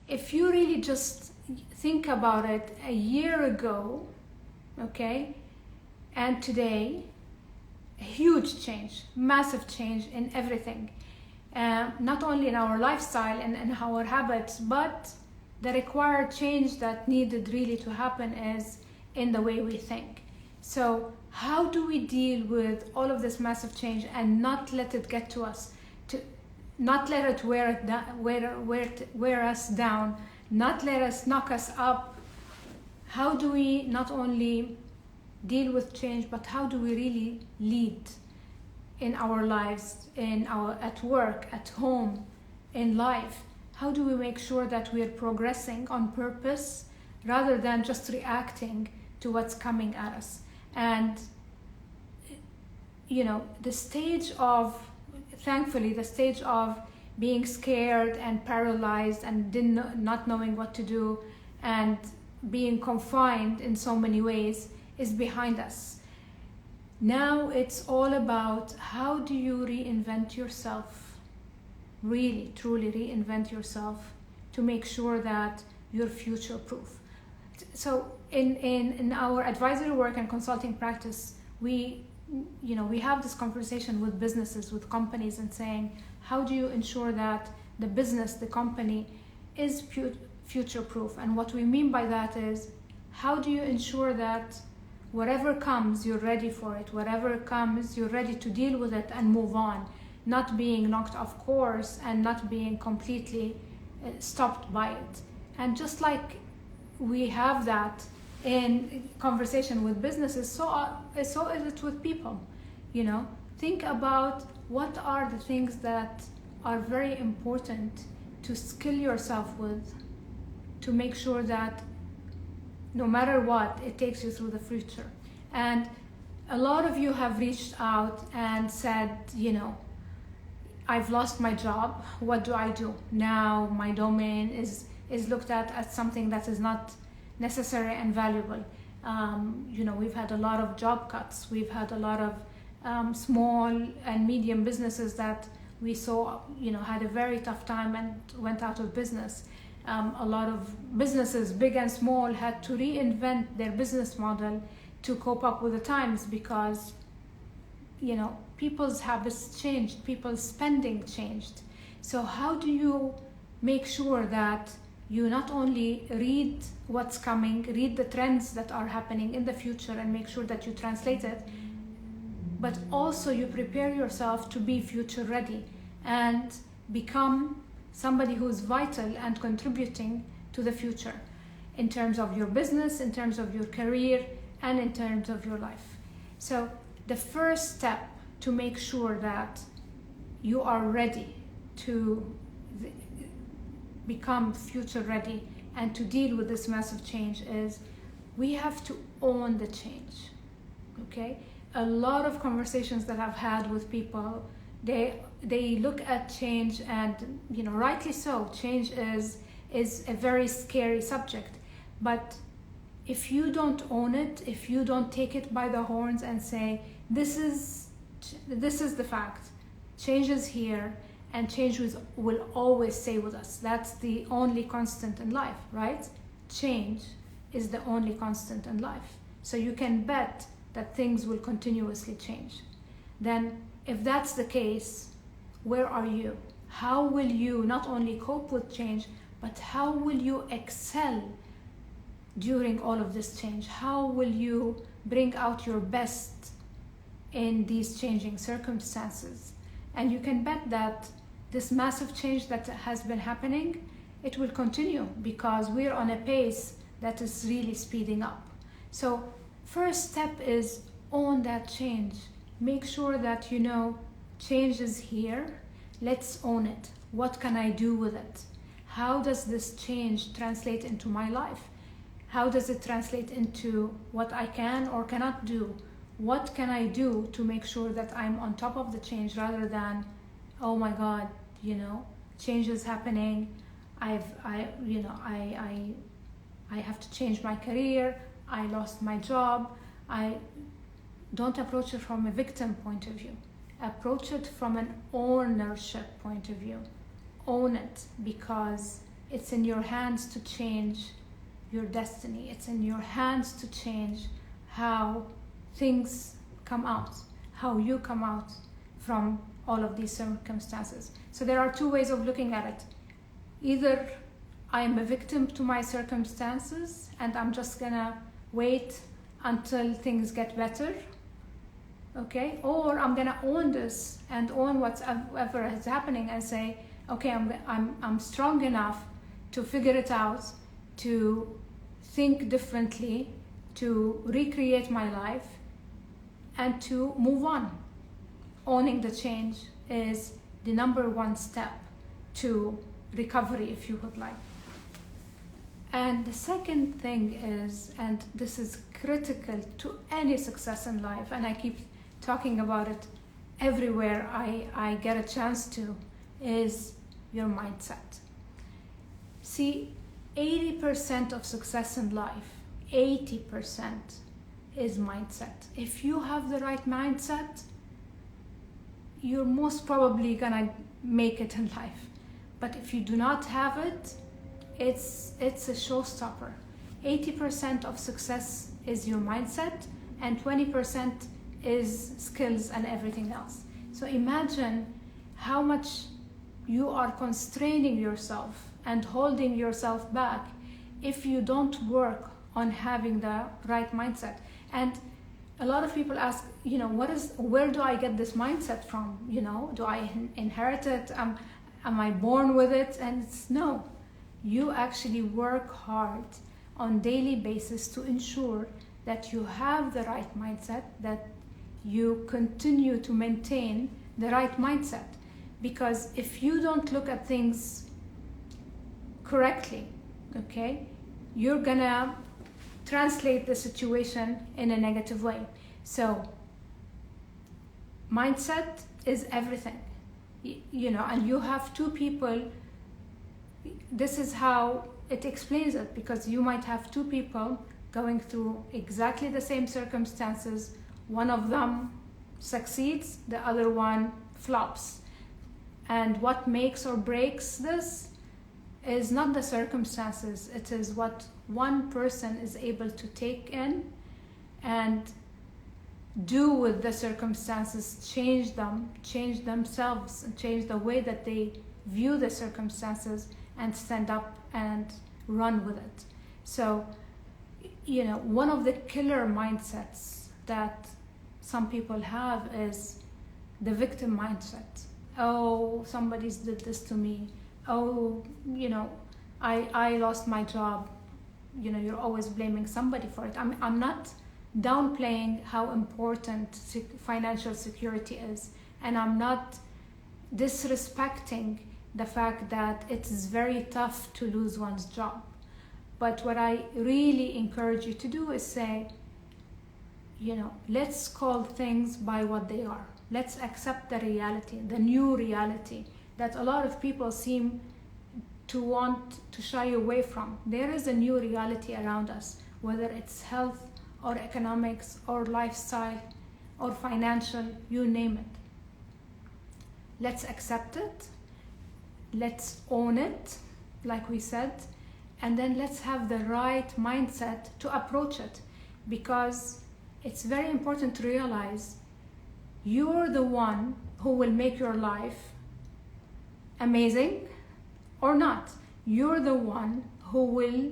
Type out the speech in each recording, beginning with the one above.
if you really just think about it, a year ago, okay, and today, a huge change, massive change in everything. Not only in our lifestyle and our habits, but the required change that needed really to happen is in the way we think. So how do we deal with all of this massive change and not let it get to us, to not let it wear us down, not let us knock us up? How do we not only deal with change, but how do we really lead in our lives, at work, at home, in life? How do we make sure that we are progressing on purpose rather than just reacting to what's coming at us? And thankfully the stage of being scared and paralyzed and not knowing what to do and being confined in so many ways is behind us. Now it's all about how do you reinvent yourself, really, truly reinvent yourself to make sure that you're future-proof. So in our advisory work and consulting practice, we have this conversation with businesses, with companies, and saying, how do you ensure that the business, the company, is future-proof? And what we mean by that is, how do you ensure that whatever comes, you're ready for it. Whatever comes, you're ready to deal with it and move on, not being knocked off course and not being completely stopped by it. And just like we have that in conversation with businesses, so is it with people. Think about what are the things that are very important to skill yourself with, to make sure that no matter what, it takes you through the future. And a lot of you have reached out and said, I've lost my job. What do I do? Now my domain is looked at as something that is not necessary and valuable. We've had a lot of job cuts. We've had a lot of small and medium businesses that we saw, had a very tough time and went out of business. A lot of businesses, big and small, had to reinvent their business model to cope up with the times because, people's habits changed, people's spending changed. So how do you make sure that you not only read what's coming, read the trends that are happening in the future and make sure that you translate it, but also you prepare yourself to be future ready and become somebody who's vital and contributing to the future in terms of your business, in terms of your career, and in terms of your life. So the first step to make sure that you are ready to become future ready and to deal with this massive change is we have to own the change, okay? A lot of conversations that I've had with people, they look at change and, rightly so, change is a very scary subject. But if you don't own it, if you don't take it by the horns and say, this is the fact, change is here, and change will always stay with us. That's the only constant in life, right? Change is the only constant in life. So you can bet that things will continuously change. Then if that's the case, where are you? How will you not only cope with change, but how will you excel during all of this change? How will you bring out your best in these changing circumstances? And you can bet that this massive change that has been happening, it will continue because we're on a pace that is really speeding up. So first step is own that change. Make sure that change is here. Let's own it. What can I do with it? How does this change translate into my life? How does it translate into what I can or cannot do? What can I do to make sure that I'm on top of the change rather than, oh my God, change is happening. I have to change my career. I lost my job. Don't approach it from a victim point of view. Approach it from an ownership point of view. Own it, because It's in your hands to change your destiny. It's in your hands to change how things come out, how you come out from all of these circumstances. So there are two ways of looking at it. Either I am a victim to my circumstances and I'm just gonna wait until things get better, okay? Or I'm gonna own this and own whatever is happening and say, okay, I'm strong enough to figure it out, to think differently, to recreate my life, and to move on. Owning the change is the number one step to recovery, if you would like. And the second thing is, and this is critical to any success in life, and I keep talking about it everywhere I get a chance to, is your mindset. See, 80% of success in life, 80% is mindset. If you have the right mindset, you're most probably gonna make it in life. But if you do not have it, it's a showstopper. 80% of success is your mindset, and 20% is skills and everything else. So imagine how much you are constraining yourself and holding yourself back if you don't work on having the right mindset. And a lot of people ask, where do I get this mindset from? Do I inherit it? Am I born with it? And it's no. You actually work hard on daily basis to ensure that you have the right mindset, that you continue to maintain the right mindset. Because if you don't look at things correctly, okay, you're gonna translate the situation in a negative way. So mindset is everything, and you have two people. This is how it explains it, because you might have two people going through exactly the same circumstances. One of them succeeds, the other one flops. And what makes or breaks this is not the circumstances, it is what one person is able to take in and do with the circumstances, change them, change themselves, and change the way that they view the circumstances and stand up and run with it. So, one of the killer mindsets that some people have is the victim mindset. Oh, somebody's did this to me. Oh, I lost my job. You're always blaming somebody for it. I'm not downplaying how important financial security is, and I'm not disrespecting the fact that it is very tough to lose one's job. But what I really encourage you to do is say, let's call things by what they are. Let's accept the reality, the new reality that a lot of people seem to want to shy away from. There is a new reality around us, whether it's health or economics or lifestyle or financial, you name it. Let's accept it. Let's own it, like we said, and then let's have the right mindset to approach it, because it's very important to realize you're the one who will make your life amazing or not. You're the one who will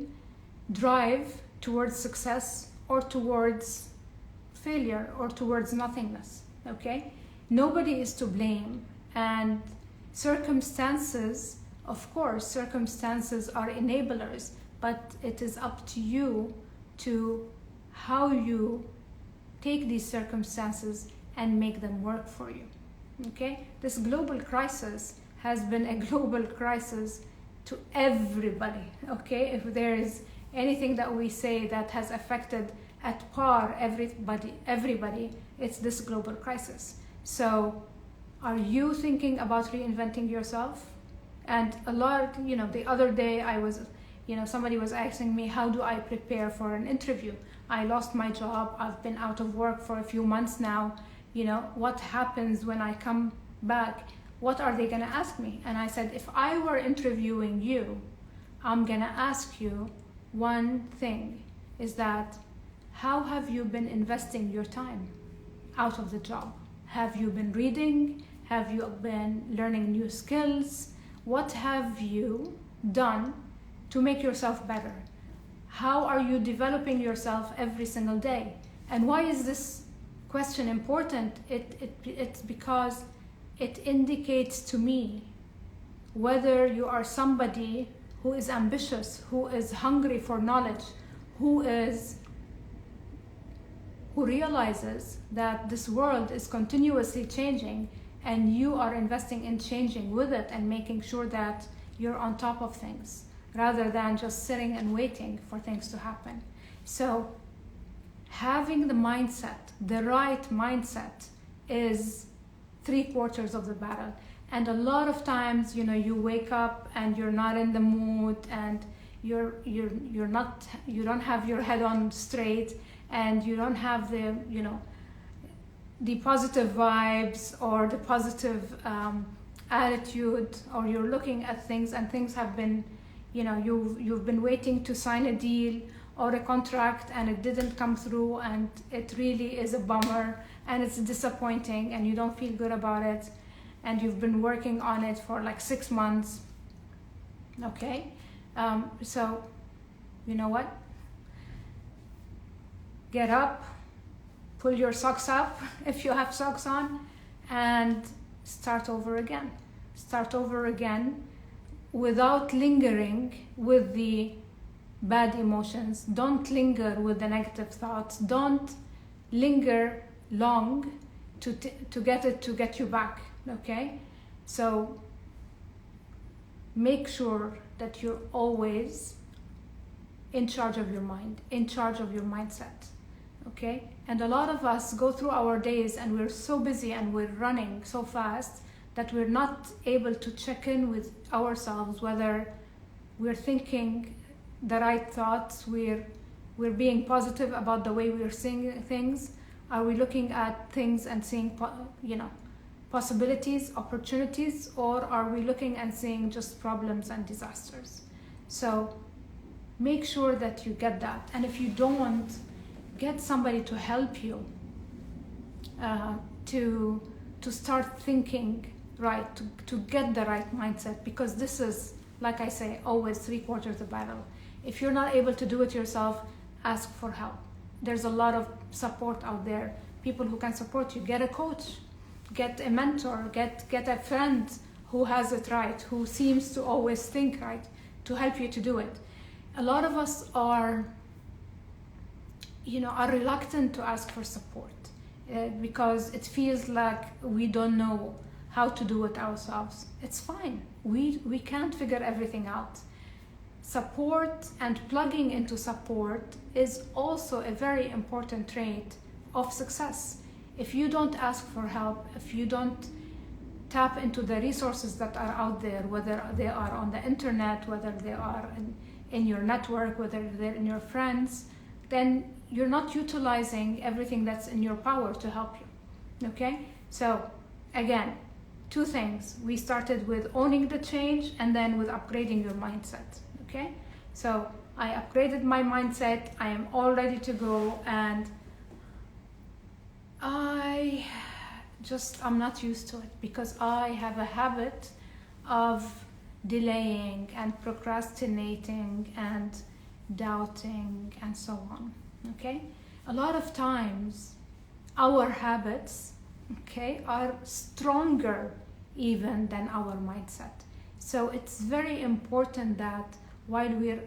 drive towards success or towards failure or towards nothingness, okay? Nobody is to blame, and circumstances, of course, circumstances are enablers, but it is up to you to how you take these circumstances and make them work for you, okay? This global crisis has been a global crisis to everybody, okay? If there is anything that we say that has affected at par everybody, it's this global crisis. So are you thinking about reinventing yourself? And a lot, the other day I was, somebody was asking me, how do I prepare for an interview? I lost my job. I've been out of work for a few months now. What happens when I come back? What are they going to ask me? And I said, if I were interviewing you, I'm gonna ask you one thing, is that how have you been investing your time out of the job? Have you been reading? Have you been learning new skills? What have you done to make yourself better? How are you developing yourself every single day? And why is this question important? It's because it indicates to me whether you are somebody who is ambitious, who is hungry for knowledge, who realizes that this world is continuously changing, and you are investing in changing with it and making sure that you're on top of things, rather than just sitting and waiting for things to happen. So having the mindset, the right mindset, is 3/4 of the battle. And a lot of times, you wake up and you're not in the mood, and you don't have your head on straight, and you don't have the positive vibes or the positive attitude, or you're looking at things and things have been, you've been waiting to sign a deal or a contract and it didn't come through, and it really is a bummer and it's disappointing and you don't feel good about it, and you've been working on it for like 6 months. Okay, so you know what? Get up, pull your socks up if you have socks on, and start over again. Start over again without lingering with the bad emotions. Don't linger with the negative thoughts. Don't linger long to get you back. Okay, so make sure that you're always in charge of your mind, in charge of your mindset. Okay, and a lot of us go through our days and we're so busy and we're running so fast that we're not able to check in with ourselves, whether we're thinking the right thoughts, we're being positive about the way we're seeing things. Are we looking at things and seeing possibilities, opportunities, or are we looking and seeing just problems and disasters? So make sure that you get that. And if you don't, get somebody to help you to start thinking right, to get the right mindset, because this is, like I say, always 3/4 of the battle. If you're not able to do it yourself, ask for help. There's a lot of support out there, people who can support you. Get a coach, get a mentor, get a friend who has it right, who seems to always think right, to help you to do it. A lot of us are reluctant to ask for support because it feels like we don't know how to do it ourselves. It's fine. We can't figure everything out. Support and plugging into support is also a very important trait of success. If you don't ask for help, if you don't tap into the resources that are out there, whether they are on the internet, whether they are in your network, whether they're in your friends, then you're not utilizing everything that's in your power to help you. Okay? So again, 2 things. We started with owning the change and then with upgrading your mindset. Okay? So I upgraded my mindset. I am all ready to go, and I'm not used to it because I have a habit of delaying and procrastinating and doubting and so on. Okay? A lot of times our habits, okay, are stronger even than our mindset. So it's very important that while we're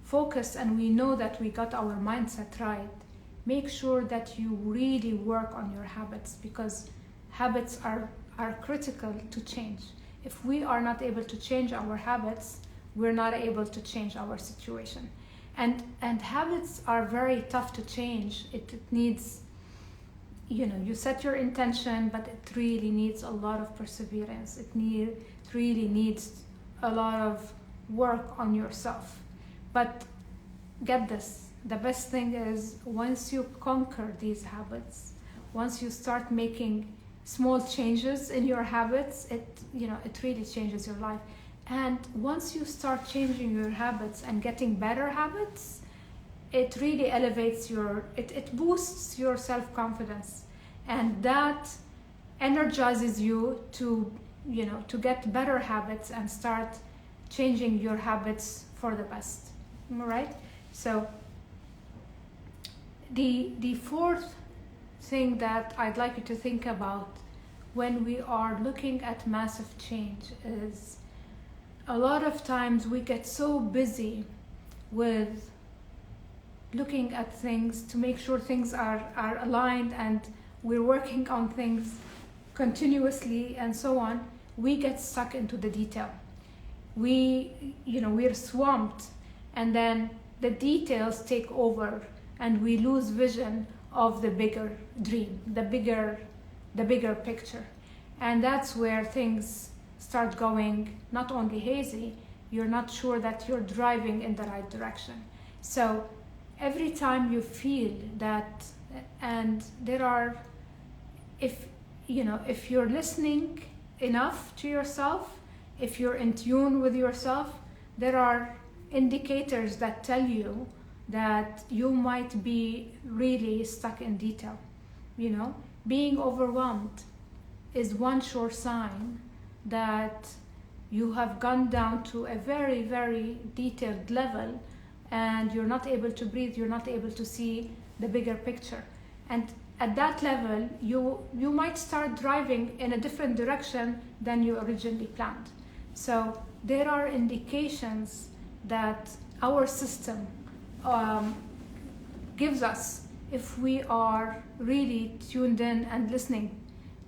focused and we know that we got our mindset right, make sure that you really work on your habits, because habits are critical to change. If we are not able to change our habits, we're not able to change our situation. And habits are very tough to change. It needs, you set your intention, but it really needs a lot of perseverance. It really needs a lot of work on yourself. But get this, the best thing is once you conquer these habits, once you start making small changes in your habits, it really changes your life. And once you start changing your habits and getting better habits, it really elevates it boosts your self-confidence, and that energizes you to get better habits and start changing your habits for the best. All right? So the fourth thing that I'd like you to think about when we are looking at massive change is, a lot of times we get so busy with looking at things to make sure things are aligned, and we're working on things continuously and so on. We get stuck into the detail. We're swamped, and then the details take over and we lose vision of the bigger dream, the bigger picture. And that's where things start going not only hazy, you're not sure that you're driving in the right direction. So every time you feel that, and if you're listening enough to yourself, if you're in tune with yourself, there are indicators that tell you that you might be really stuck in detail. Being overwhelmed is one sure sign that you have gone down to a very, very detailed level, and you're not able to breathe, you're not able to see the bigger picture. And at that level, you might start driving in a different direction than you originally planned. So there are indications that our system gives us if we are really tuned in and listening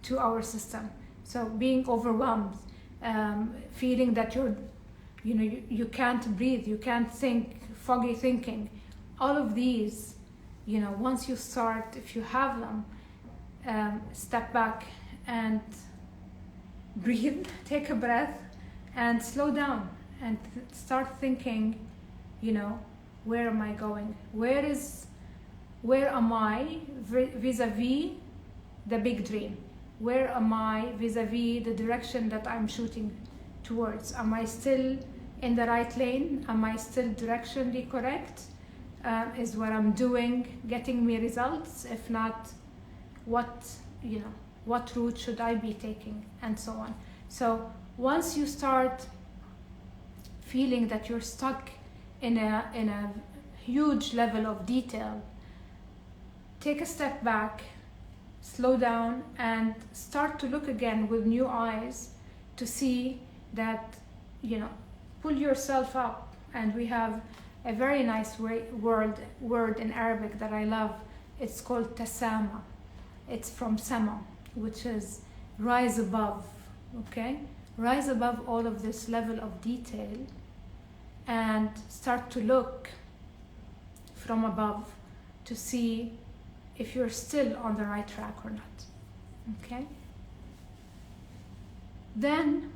to our system. So being overwhelmed, feeling that you can't breathe, you can't think, foggy thinking, all of these, once you start, if you have them, step back and breathe, take a breath, and slow down and start thinking, where am I going? Where am I vis-a-vis the big dream? Where am I vis-a-vis the direction that I'm shooting towards? Am I still in the right lane? Am I still directionally correct? Is what I'm doing getting me results? If not, what route should I be taking, and so on. So once you start feeling that you're stuck in a huge level of detail, take a step back, slow down, and start to look again with new eyes to see that, pull yourself up. And we have a very nice word in Arabic that I love. It's called tasama. It's from sama, which is rise above. Okay? Rise above all of this level of detail and start to look from above to see if you're still on the right track or not. Okay? Then,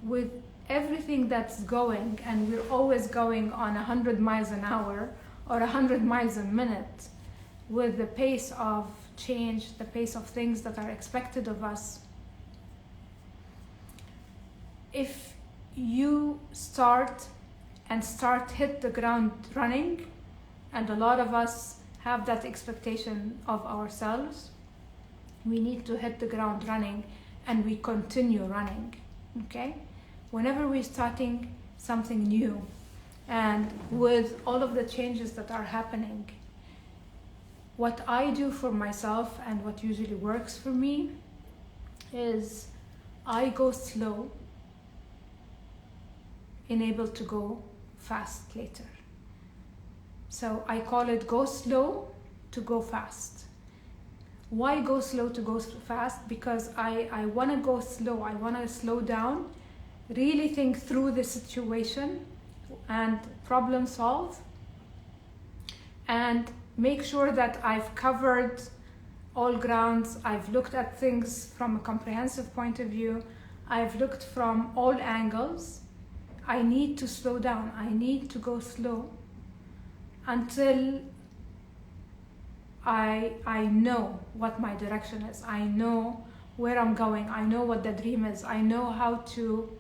with everything that's going, and we're always going on 100 miles an hour or 100 miles a minute, with the pace of change, the pace of things that are expected of us, if you hit the ground running, and a lot of us have that expectation of ourselves, we need to hit the ground running and we continue running. Okay? Whenever we're starting something new, and with all of the changes that are happening, what I do for myself and what usually works for me is I go slow, enable to go fast later. So I call it go slow to go fast. Why go slow to go fast? Because I want to go slow. I want to slow down, really think through the situation and problem solve, and make sure that I've covered all grounds. I've looked at things from a comprehensive point of view. I've looked from all angles. I need to slow down. I need to go slow until I know what my direction is. I know where I'm going. I know what the dream is. I know how to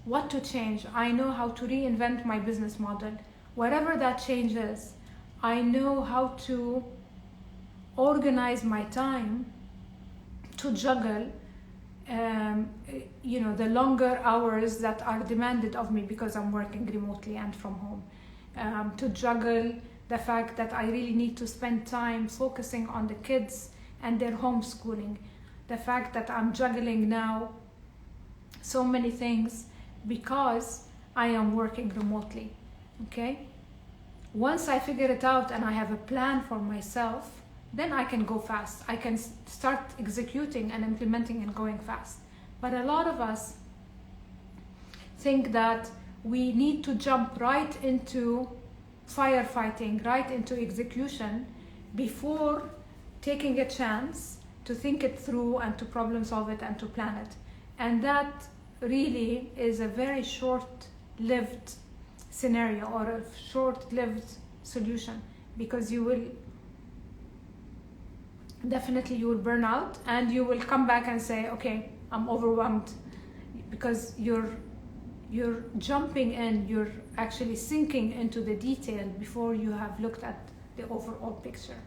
what to change. I know how to reinvent my business model. Whatever that change is, I know how to organize my time to juggle the longer hours that are demanded of me because I'm working remotely and from home, to juggle the fact that I really need to spend time focusing on the kids and their homeschooling, the fact that I'm juggling now so many things because I am working remotely. Okay, once I figure it out and I have a plan for myself, then I can go fast. I can start executing and implementing and going fast. But a lot of us think that we need to jump right into firefighting, right into execution before taking a chance to think it through and to problem solve it and to plan it. And that really is a very short-lived scenario or a short-lived solution, because you will burn out and you will come back and say, okay, I'm overwhelmed, because you're jumping in, you're actually sinking into the detail before you have looked at the overall picture.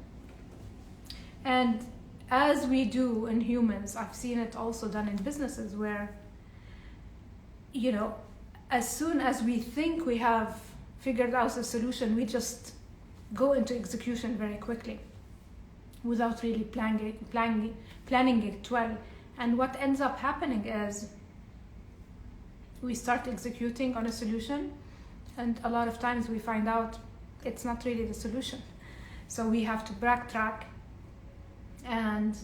And as we do in humans, I've seen it also done in businesses where, as soon as we think we have figured out a solution, we just go into execution very quickly without really planning it well. And what ends up happening is we start executing on a solution, and a lot of times we find out it's not really the solution. So we have to backtrack and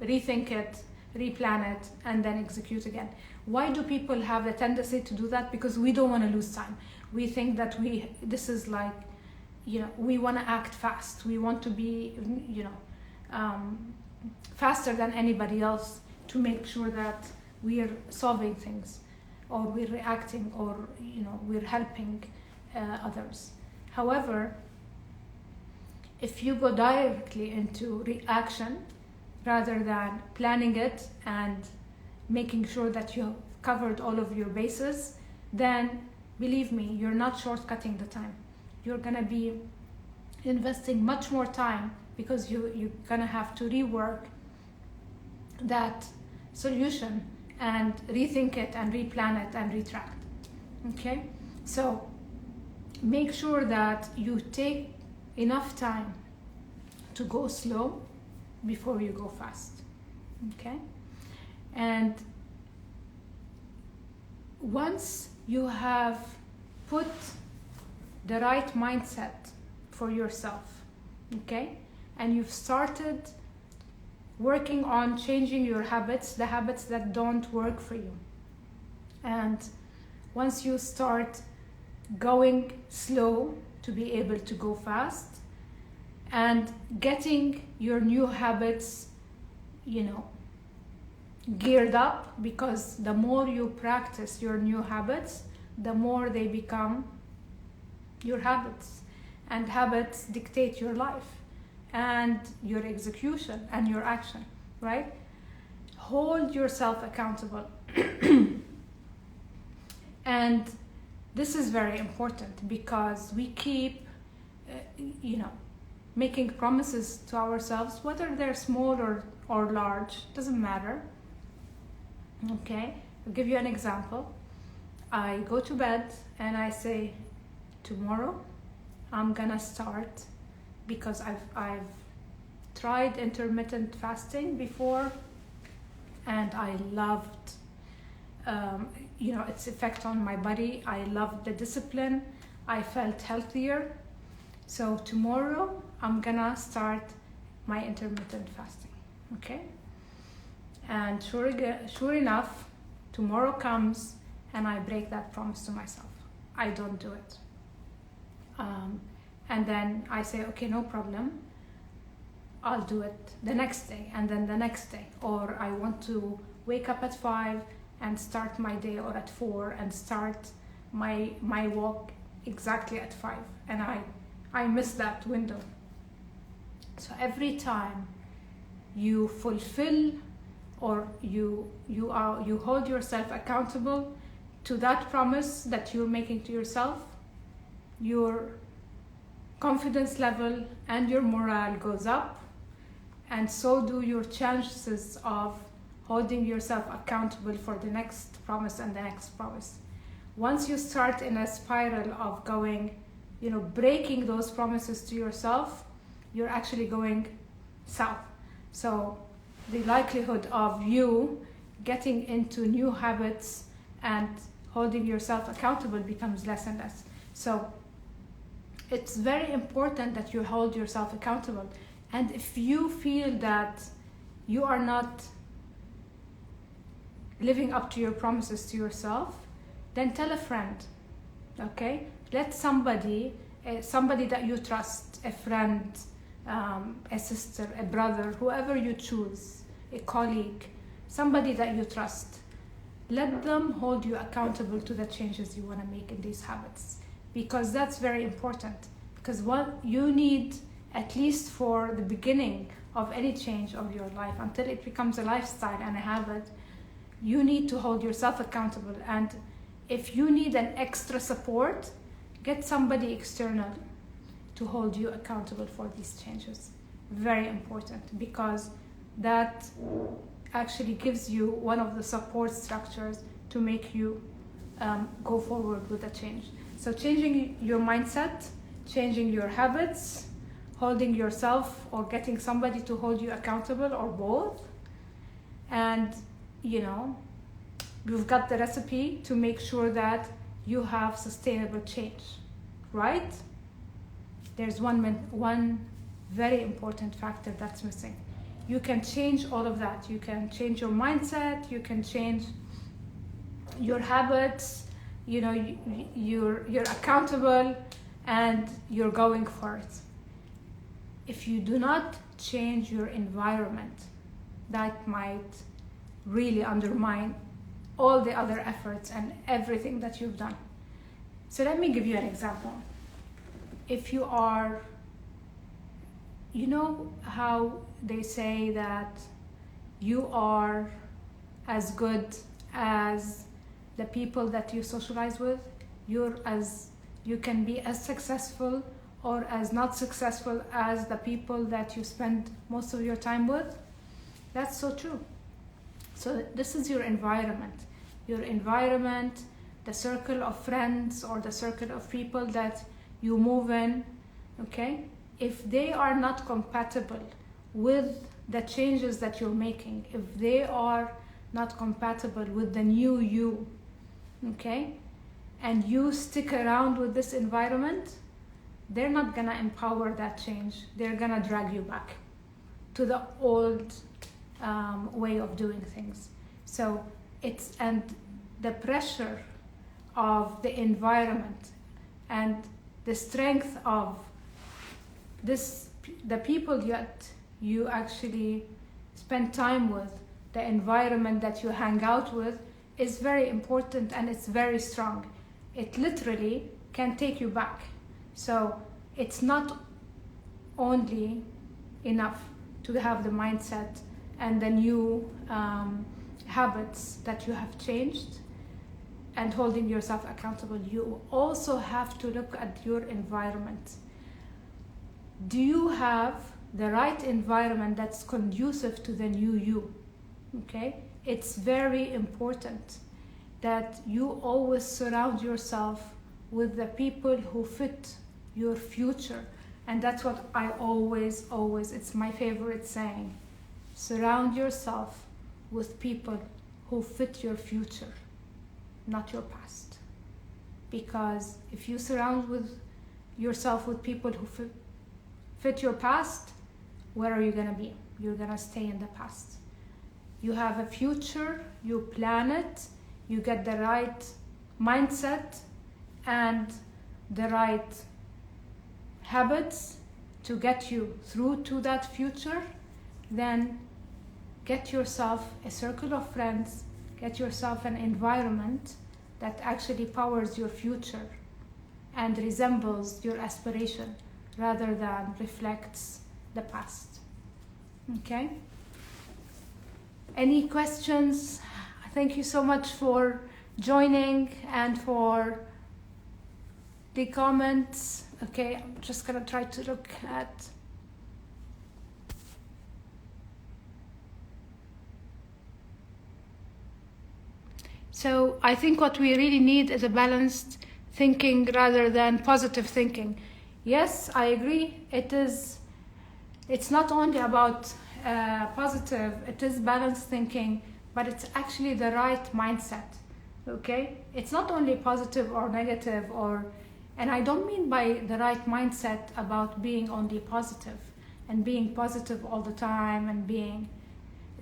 rethink it, replan it, and then execute again. Why do people have the tendency to do that? Because we don't want to lose time. We think that we want to act fast. We want to be, faster than anybody else to make sure that we are solving things, or we're reacting, or we're helping others. However, if you go directly into reaction rather than planning it and making sure that you've covered all of your bases, then believe me, you're not shortcutting the time. You're gonna be investing much more time, because you're gonna have to rework that solution and rethink it and replan it and retract. Okay, so make sure that you take enough time to go slow before you go fast. Okay, and once you have put the right mindset for yourself, okay, and you've started working on changing your habits, the habits that don't work for you, and once you start going slow to be able to go fast, and getting your new habits, geared up, because the more you practice your new habits, the more they become your habits, and habits dictate your life and your execution and your action, right? Hold yourself accountable. And this is very important, because we keep making promises to ourselves, whether they're small or large, doesn't matter. Okay, I'll give you an example. I go to bed and I say, tomorrow I'm gonna start, because I've tried intermittent fasting before, and I loved its effect on my body. I loved the discipline. I felt healthier. So tomorrow I'm gonna start my intermittent fasting. Okay, and sure enough, tomorrow comes and I break that promise to myself. I don't do it. And then I say, okay, no problem, I'll do it the next day, and then the next day. Or I want to wake up at 5 and start my day, or at 4 and start my walk exactly at 5, and I miss that window. So every time you fulfill, or you hold yourself accountable to that promise that you're making to yourself, your confidence level and your morale goes up, and so do your chances of holding yourself accountable for the next promise and the next promise. Once you start in a spiral of going, breaking those promises to yourself, you're actually going south. So the likelihood of you getting into new habits and holding yourself accountable becomes less and less. So it's very important that you hold yourself accountable. And if you feel that you are not living up to your promises to yourself, then tell a friend, okay? Let somebody that you trust, a friend, a sister, a brother, whoever you choose, a colleague, somebody that you trust, let them hold you accountable to the changes you want to make in these habits, because that's very important. Because what you need, at least for the beginning of any change of your life, until it becomes a lifestyle and a habit, you need to hold yourself accountable. And if you need an extra support, get somebody external to hold you accountable for these changes. Very important, because that actually gives you one of the support structures to make you go forward with a change. So changing your mindset, changing your habits, holding yourself or getting somebody to hold you accountable, or both. And you've got the recipe to make sure that you have sustainable change, right? There's one very important factor that's missing. You can change all of that. You can change your mindset, you can change your habits, you're accountable and you're going for it. If you do not change your environment, that might really undermine all the other efforts and everything that you've done. So let me give you an example. If you are, how they say that you are as good as the people that you socialize with, you can be as successful or as not successful as the people that you spend most of your time with. That's so true. So this is your environment. Your environment, the circle of friends or the circle of people that you move in, okay? If they are not compatible with the changes that you're making, if they are not compatible with the new you, okay? And you stick around with this environment, they're not gonna empower that change. They're gonna drag you back to the old way of doing things. So and the pressure of the environment and the strength of the people that you actually spend time with, the environment that you hang out with, is very important, and it's very strong. It literally can take you back. So it's not only enough to have the mindset and the new habits that you have changed and holding yourself accountable. You also have to look at your environment. Do you have the right environment that's conducive to the new you? Okay? It's very important that you always surround yourself with the people who fit your future. And that's what I always, it's my favorite saying. Surround yourself with people who fit your future, not your past. Because if you surround yourself with people who fit your past, where are you gonna be? You're gonna stay in the past. You have a future, you plan it, you get the right mindset and the right habits to get you through to that future, then get yourself a circle of friends, get yourself an environment that actually powers your future and resembles your aspiration rather than reflects the past. Okay? Any questions? Thank you so much for joining and for the comments. Okay, I'm just gonna try to look at. So I think what we really need is a balanced thinking rather than positive thinking. Yes, I agree. It's not only about positive, it is balanced thinking, but it's actually the right mindset. Okay, it's not only positive or negative, and I don't mean by the right mindset about being only positive and being positive all the time and being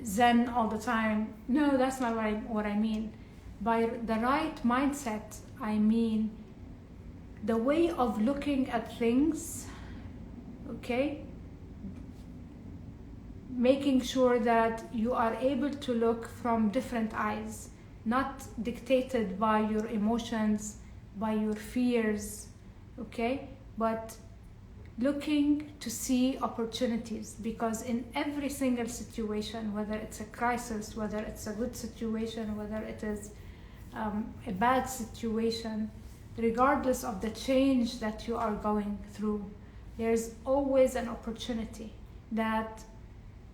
zen all the time. No, that's not what I mean. By the right mindset, I mean the way of looking at things, okay? Making sure that you are able to look from different eyes, not dictated by your emotions, by your fears, okay? But looking to see opportunities, because in every single situation, whether it's a crisis, whether it's a good situation, whether it is a bad situation, regardless of the change that you are going through, there's always an opportunity that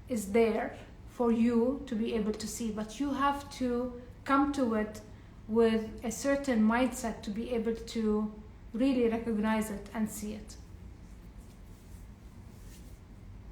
is there for you to be able to see, but you have to come to it with a certain mindset to be able to really recognize it and see it.